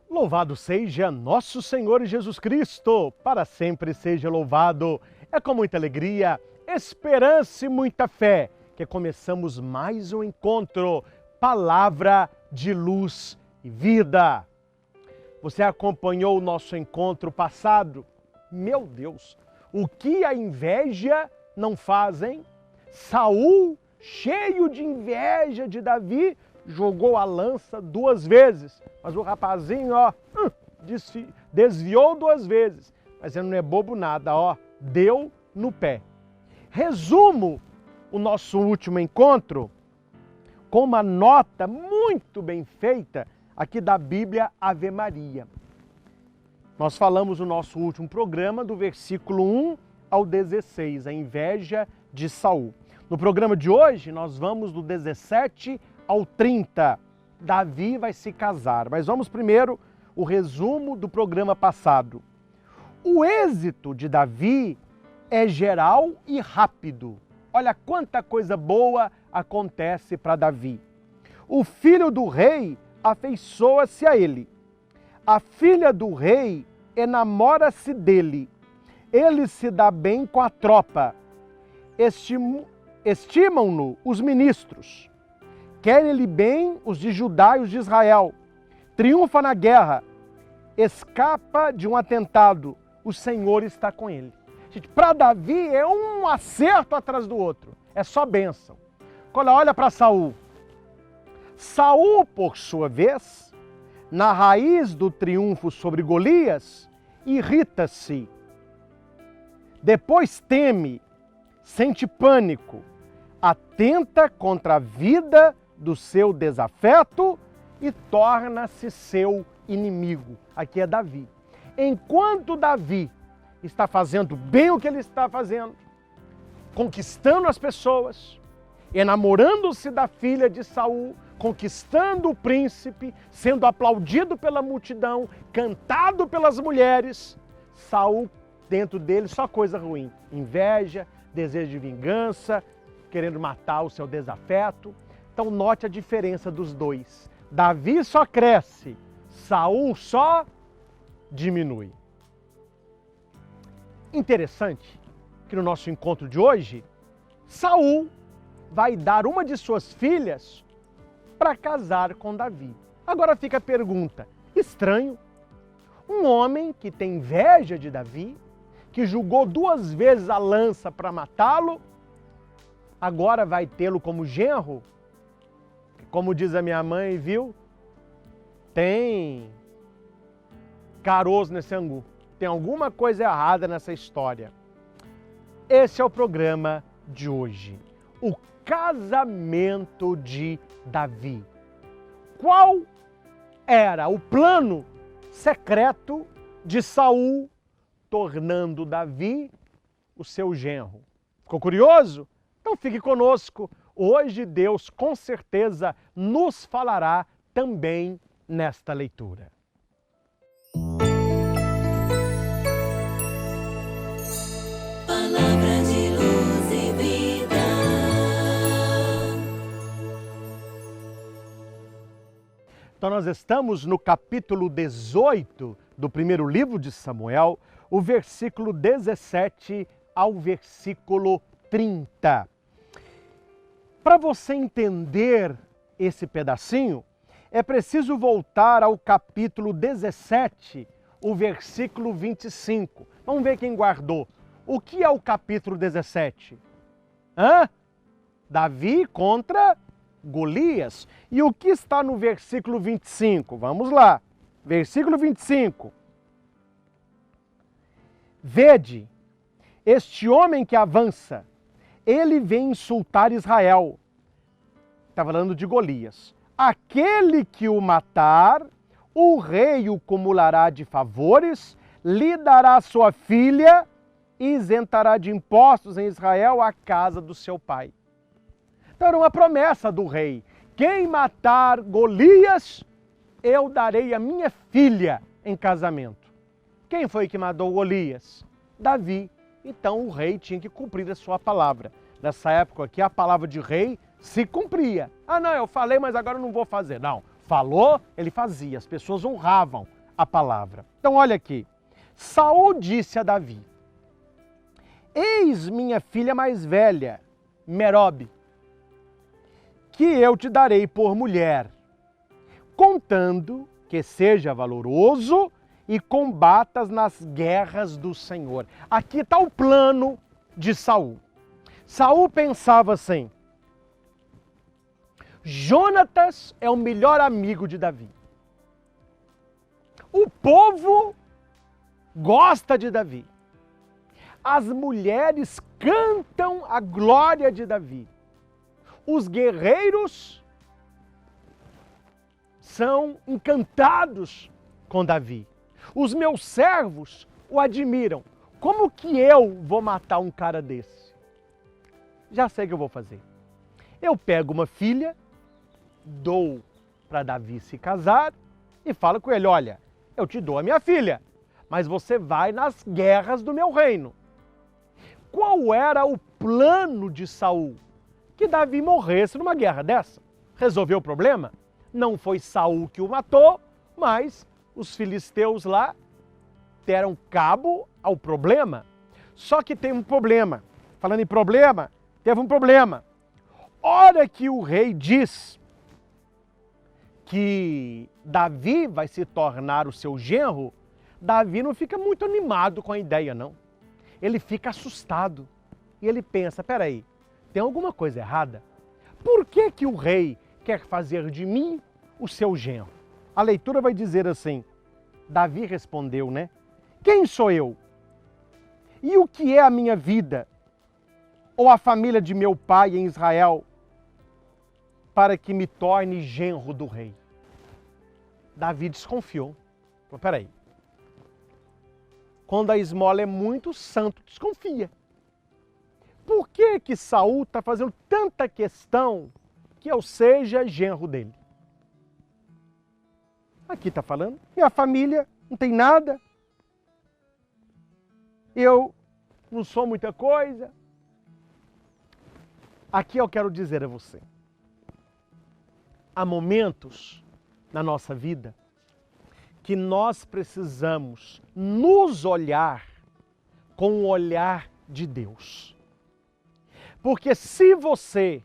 Louvado seja nosso Senhor Jesus Cristo, para sempre seja louvado. É com muita alegria, esperança e muita fé que começamos mais um encontro, Palavra de Luz e Vida. Você acompanhou o nosso encontro passado? Meu Deus, o que a inveja não faz, hein? Saul, cheio de inveja de Davi, jogou a lança 2 vezes, mas o rapazinho, desviou 2 vezes, mas ele não é bobo nada, deu no pé. Resumo o nosso último encontro com uma nota muito bem feita aqui da Bíblia Ave Maria. Nós falamos no nosso último programa do versículo 1 ao 16, a inveja de Saul. No programa de hoje, nós vamos do 17 ao 30. Davi vai se casar, mas vamos primeiro o resumo do programa passado. O êxito de Davi é geral e rápido. Olha quanta coisa boa acontece para Davi. O filho do rei afeiçoa-se a ele. A filha do rei enamora-se dele. Ele se dá bem com a tropa. Estimam-no os ministros. Querem-lhe bem os de Judá e os de Israel. Triunfa na guerra. Escapa de um atentado. O Senhor está com ele. Gente, para Davi é um acerto atrás do outro. É só bênção. Quando olha para Saul. Saul, por sua vez, na raiz do triunfo sobre Golias, irrita-se. Depois teme, sente pânico, atenta contra a vida do seu desafeto e torna-se seu inimigo. Aqui é Davi. Enquanto Davi está fazendo bem o que ele está fazendo, conquistando as pessoas, enamorando-se da filha de Saul, conquistando o príncipe, sendo aplaudido pela multidão, cantado pelas mulheres, Saul, dentro dele, só coisa ruim. Inveja, desejo de vingança, querendo matar o seu desafeto. Então note a diferença dos dois. Davi só cresce, Saul só diminui. Interessante que no nosso encontro de hoje, Saul vai dar uma de suas filhas para casar com Davi. Agora fica a pergunta, estranho, um homem que tem inveja de Davi, que julgou 2 vezes a lança para matá-lo, agora vai tê-lo como genro? Como diz a minha mãe, viu? Tem caroço nesse angu. Tem alguma coisa errada nessa história. Esse é o programa de hoje. O casamento de Davi. Qual era o plano secreto de Saul tornando Davi o seu genro? Ficou curioso? Então fique conosco. Hoje Deus com certeza nos falará também nesta leitura. Palavra de luz e vida. Então nós estamos no capítulo 18 do primeiro livro de Samuel, o versículo 17 ao versículo 30. Para você entender esse pedacinho, é preciso voltar ao capítulo 17, o versículo 25. Vamos ver quem guardou. O que é o capítulo 17? Davi contra Golias. E o que está no versículo 25? Vamos lá. Versículo 25. Vede, este homem que avança, ele vem insultar Israel. Está falando de Golias. Aquele que o matar, o rei o cumulará de favores, lhe dará sua filha e isentará de impostos em Israel a casa do seu pai. Então era uma promessa do rei. Quem matar Golias, eu darei a minha filha em casamento. Quem foi que matou Golias? Davi. Então o rei tinha que cumprir a sua palavra. Nessa época aqui, a palavra de rei se cumpria. Não, eu falei, mas agora eu não vou fazer. Não, Falou, ele fazia. As pessoas honravam a palavra. Então olha aqui. Saul disse a Davi: eis minha filha mais velha, Merobe, que eu te darei por mulher, contando que seja valoroso e combatas nas guerras do Senhor. Aqui está o plano de Saul. Saul pensava assim: Jonatas é o melhor amigo de Davi. O povo gosta de Davi. As mulheres cantam a glória de Davi. Os guerreiros são encantados com Davi. Os meus servos o admiram. Como que eu vou matar um cara desse? Já sei o que eu vou fazer. Eu pego uma filha, dou para Davi se casar e falo com ele: olha, eu te dou a minha filha, mas você vai nas guerras do meu reino. Qual era o plano de Saul? Que Davi morresse numa guerra dessa. Resolveu o problema? Não foi Saul que o matou, mas os filisteus lá deram cabo ao problema. Só que tem um problema. Falando em problema, teve um problema. Hora que o rei diz que Davi vai se tornar o seu genro, Davi não fica muito animado com a ideia, não. Ele fica assustado e ele pensa: peraí, tem alguma coisa errada? Por que que o rei quer fazer de mim o seu genro? A leitura vai dizer assim: Davi respondeu, né? Quem sou eu? E o que é a minha vida? Ou a família de meu pai em Israel, para que me torne genro do rei? Davi desconfiou. Falou: peraí. Quando a esmola é muito, o santo desconfia. Por que que Saul está fazendo tanta questão que eu seja genro dele? Aqui está falando: minha família não tem nada. Eu não sou muita coisa. Aqui eu quero dizer a você: há momentos na nossa vida que nós precisamos nos olhar com o olhar de Deus. Porque se você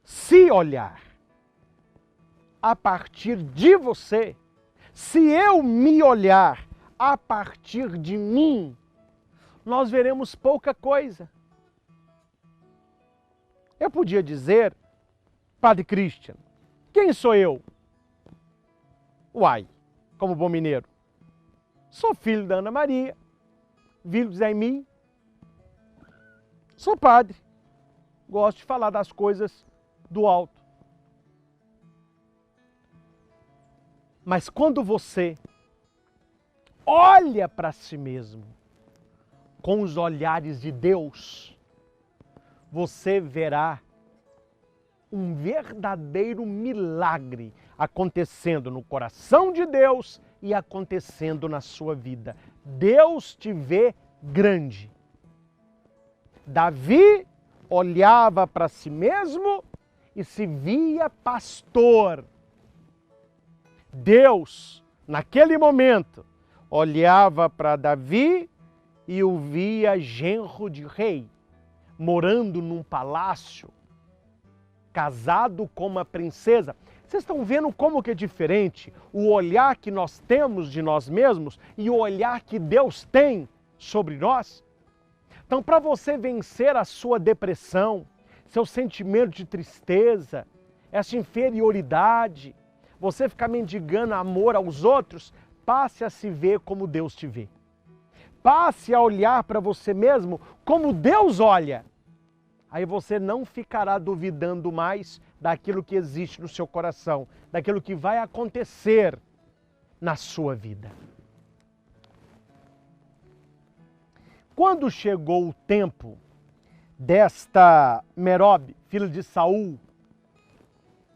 se olhar a partir de você, se eu me olhar a partir de mim, nós veremos pouca coisa. Eu podia dizer: Padre Christian, quem sou eu? Uai, como bom mineiro, sou filho da Ana Maria, vivos em mim, sou padre, gosto de falar das coisas do alto. Mas quando você olha para si mesmo com os olhares de Deus, você verá um verdadeiro milagre acontecendo no coração de Deus e acontecendo na sua vida. Deus te vê grande. Davi olhava para si mesmo e se via pastor. Deus, naquele momento, olhava para Davi e o via genro de rei, morando num palácio, casado com uma princesa. Vocês estão vendo como que é diferente o olhar que nós temos de nós mesmos e o olhar que Deus tem sobre nós? Então, para você vencer a sua depressão, seu sentimento de tristeza, essa inferioridade, você ficar mendigando amor aos outros, passe a se ver como Deus te vê. Passe a olhar para você mesmo como Deus olha. Aí você não ficará duvidando mais daquilo que existe no seu coração, daquilo que vai acontecer na sua vida. Quando chegou o tempo desta Merobe, filha de Saul,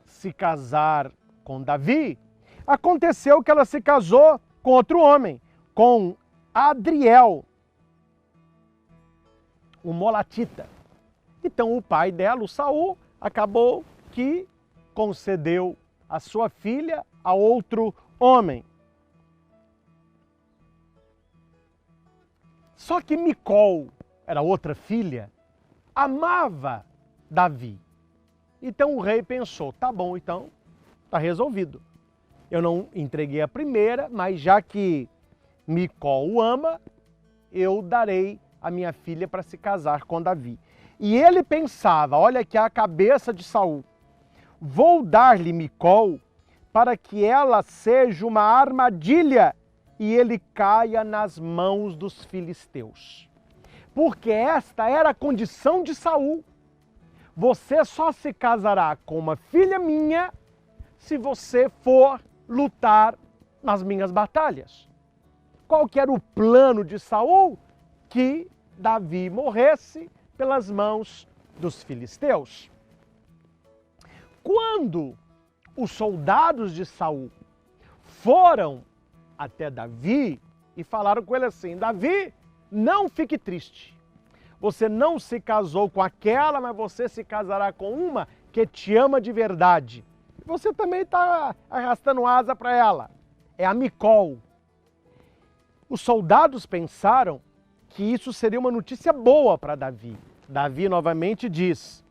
se casar com Davi, aconteceu que ela se casou com outro homem, com Adriel, o Molatita. Então o pai dela, o Saul, acabou que concedeu a sua filha a outro homem. Só que Micol, era outra filha, amava Davi. Então o rei pensou, tá bom, então tá resolvido. Eu não entreguei a primeira, mas já que Micol o ama, eu darei a minha filha para se casar com Davi. E ele pensava, olha aqui a cabeça de Saul, vou dar-lhe Micol para que ela seja uma armadilha e ele caia nas mãos dos filisteus. Porque esta era a condição de Saul. Você só se casará com uma filha minha se você for lutar nas minhas batalhas. Qual que era o plano de Saul? Que Davi morresse pelas mãos dos filisteus. Quando os soldados de Saul foram até Davi e falaram com ele assim, Davi, não fique triste. Você não se casou com aquela, mas você se casará com uma que te ama de verdade. Você também está arrastando asa para ela. É a Micol. Os soldados pensaram que isso seria uma notícia boa para Davi. Davi novamente diz,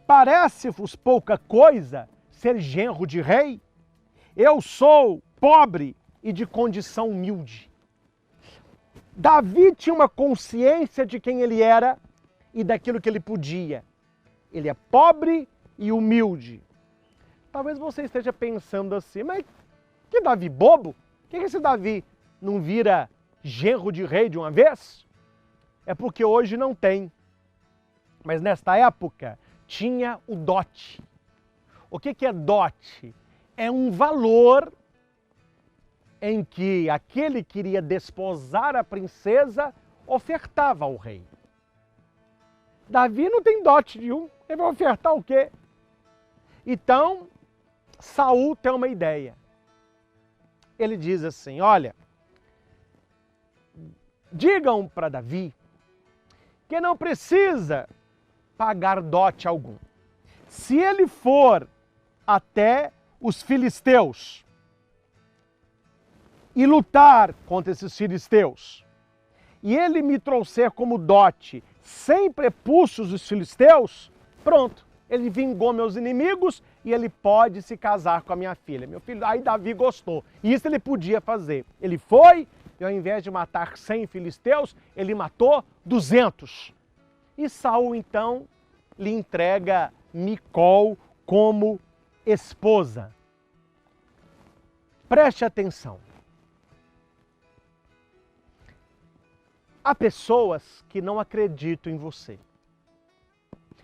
parece-vos pouca coisa ser genro de rei? Eu sou pobre e de condição humilde. Davi tinha uma consciência de quem ele era e daquilo que ele podia. Ele é pobre e humilde. Talvez você esteja pensando assim, mas que Davi bobo? Por que esse Davi não vira genro de rei de uma vez? É porque hoje não tem. Mas nesta época tinha o dote. O que é dote? É um valor em que aquele que queria desposar a princesa ofertava ao rei. Davi não tem dote nenhum, ele vai ofertar o quê? Então, Saul tem uma ideia. Ele diz assim, olha, digam para Davi que não precisa pagar dote algum. Se ele for até os filisteus e lutar contra esses filisteus, e ele me trouxer como dote 100 prepúcios dos filisteus, pronto, ele vingou meus inimigos e ele pode se casar com a minha filha. Meu filho, aí Davi gostou. E isso ele podia fazer. Ele foi e ao invés de matar 100 filisteus, ele matou 200. E Saul então lhe entrega Micol como esposa. Preste atenção. Há pessoas que não acreditam em você.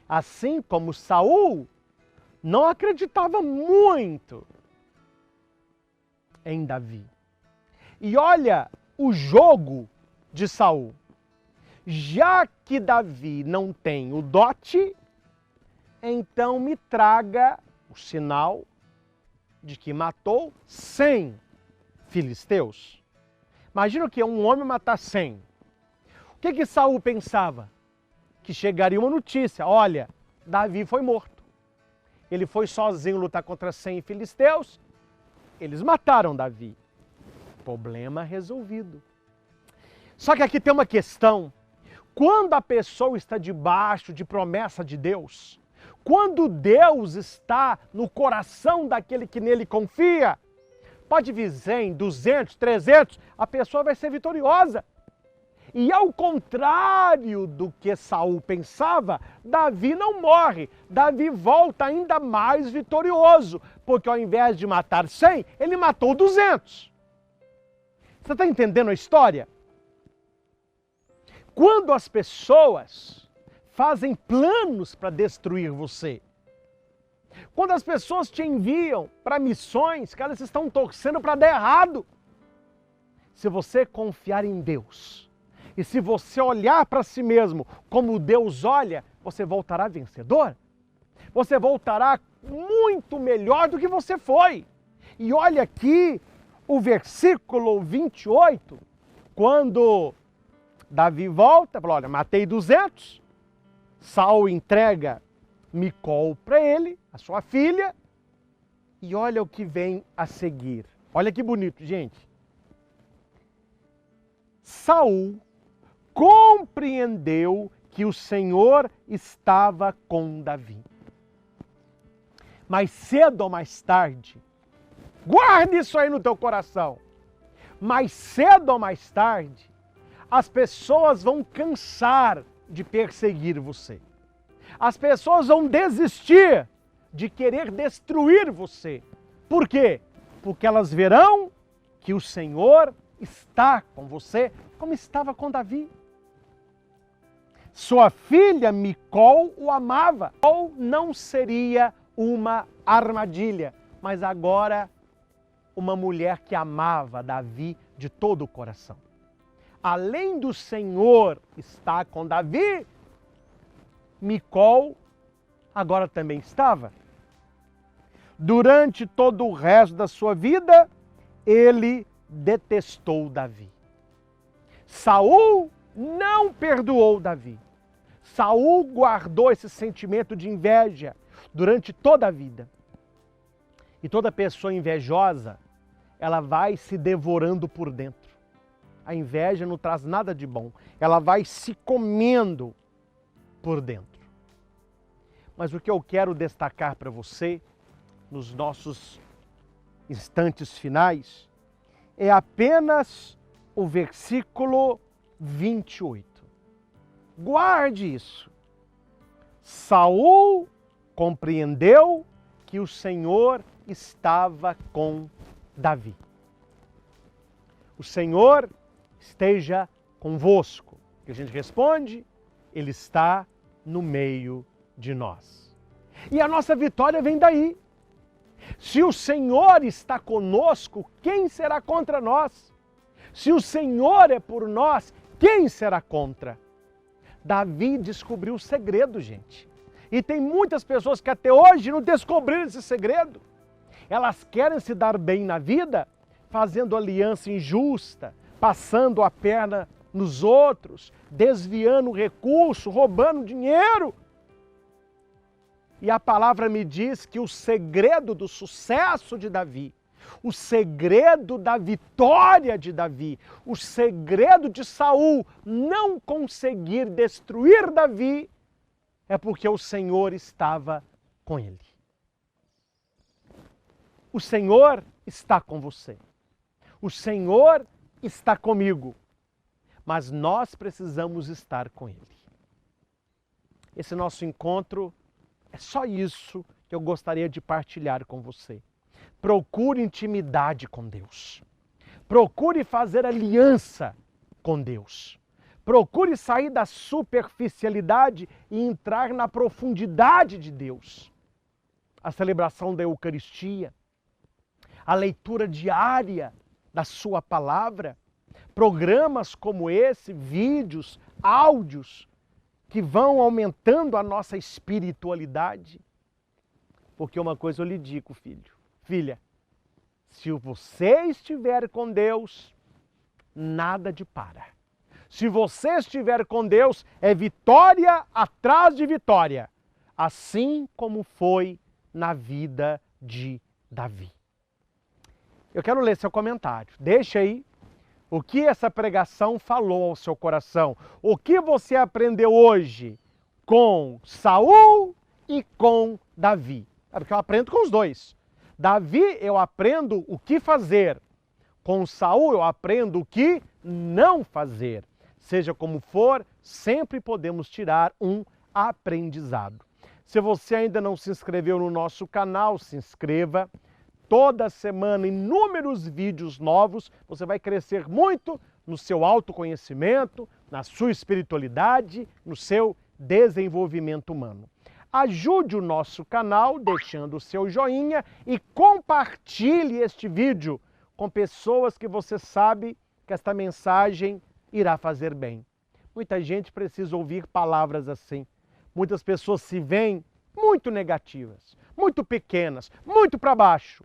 Assim como Saul não acreditava muito em Davi. E olha o jogo de Saul. Já que Davi não tem o dote, então me traga o sinal de que matou 100 filisteus. Imagina que um homem matar 100. O que Saul pensava? Que chegaria uma notícia, olha, Davi foi morto. Ele foi sozinho lutar contra 100 filisteus, eles mataram Davi. Problema resolvido. Só que aqui tem uma questão. Quando a pessoa está debaixo de promessa de Deus, quando Deus está no coração daquele que nele confia, pode vir 100, 200, 300, a pessoa vai ser vitoriosa. E ao contrário do que Saul pensava, Davi não morre. Davi volta ainda mais vitorioso, porque ao invés de matar 100, ele matou 200. Você está entendendo a história? Quando as pessoas fazem planos para destruir você, quando as pessoas te enviam para missões que elas estão torcendo para dar errado, se você confiar em Deus, e se você olhar para si mesmo como Deus olha, você voltará vencedor. Você voltará muito melhor do que você foi. E olha aqui o versículo 28, quando Davi volta, fala, olha, matei 200, Saul entrega Micol para ele, a sua filha, E olha o que vem a seguir. Olha que bonito, gente. Saul compreendeu que o Senhor estava com Davi. Mais cedo ou mais tarde, guarde isso aí no teu coração. Mais cedo ou mais tarde, as pessoas vão cansar de perseguir você. As pessoas vão desistir de querer destruir você. Por quê? Porque elas verão que o Senhor está com você, como estava com Davi. Sua filha Micol o amava. Ou não seria uma armadilha, mas agora uma mulher que amava Davi de todo o coração. Além do Senhor estar com Davi, Micol agora também estava. Durante todo o resto da sua vida, ele detestou Davi. Saul não perdoou Davi. Saul guardou esse sentimento de inveja durante toda a vida. E toda pessoa invejosa, ela vai se devorando por dentro. A inveja não traz nada de bom. Ela vai se comendo por dentro. Mas o que eu quero destacar para você, nos nossos instantes finais, é apenas o versículo 28. Guarde isso. Saul compreendeu que o Senhor estava com Davi. O Senhor esteja convosco. E a gente responde, Ele está no meio de nós. E a nossa vitória vem daí. Se o Senhor está conosco, quem será contra nós? Se o Senhor é por nós, quem será contra? Davi descobriu o segredo, gente. E tem muitas pessoas que até hoje não descobriram esse segredo. Elas querem se dar bem na vida, fazendo aliança injusta, passando a perna nos outros, desviando o recurso, roubando dinheiro. E a palavra me diz que o segredo do sucesso de Davi, o segredo da vitória de Davi, o segredo de Saul não conseguir destruir Davi, é porque o Senhor estava com ele. O Senhor está com você. O Senhor está comigo. Mas nós precisamos estar com Ele. Esse nosso encontro é só isso que eu gostaria de partilhar com você. Procure intimidade com Deus. Procure fazer aliança com Deus. Procure sair da superficialidade e entrar na profundidade de Deus. A celebração da Eucaristia, a leitura diária da sua palavra, programas como esse, vídeos, áudios, que vão aumentando a nossa espiritualidade. Porque uma coisa eu lhe digo, filho, filha, se você estiver com Deus, nada de para. Se você estiver com Deus, é vitória atrás de vitória, assim como foi na vida de Davi. Eu quero ler seu comentário. Deixa aí o que essa pregação falou ao seu coração. O que você aprendeu hoje com Saul e com Davi. É porque eu aprendo com os dois. Davi, eu aprendo o que fazer. Com Saul, eu aprendo o que não fazer. Seja como for, sempre podemos tirar um aprendizado. Se você ainda não se inscreveu no nosso canal, se inscreva. Toda semana, inúmeros vídeos novos, você vai crescer muito no seu autoconhecimento, na sua espiritualidade, no seu desenvolvimento humano. Ajude o nosso canal deixando o seu joinha e compartilhe este vídeo com pessoas que você sabe que esta mensagem irá fazer bem. Muita gente precisa ouvir palavras assim. Muitas pessoas se veem muito negativas, muito pequenas, muito para baixo.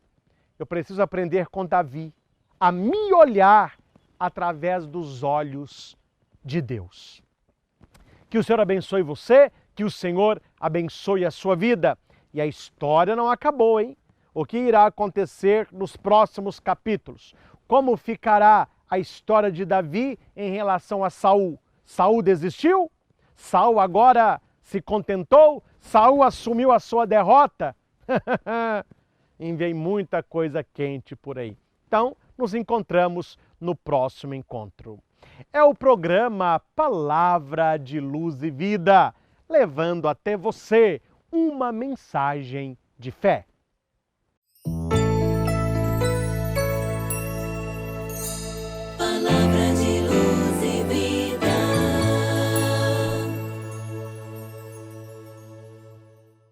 Eu preciso aprender com Davi a me olhar através dos olhos de Deus. Que o Senhor abençoe você, que o Senhor abençoe a sua vida. E a história não acabou, hein? o que irá acontecer nos próximos capítulos. Como ficará a história de Davi em relação a Saul? Saul desistiu? Saul agora se contentou? Saul assumiu a sua derrota? E vem muita coisa quente por aí. Então, nos encontramos no próximo encontro. É o programa Palavra de Luz e Vida, levando até você uma mensagem de fé. Palavra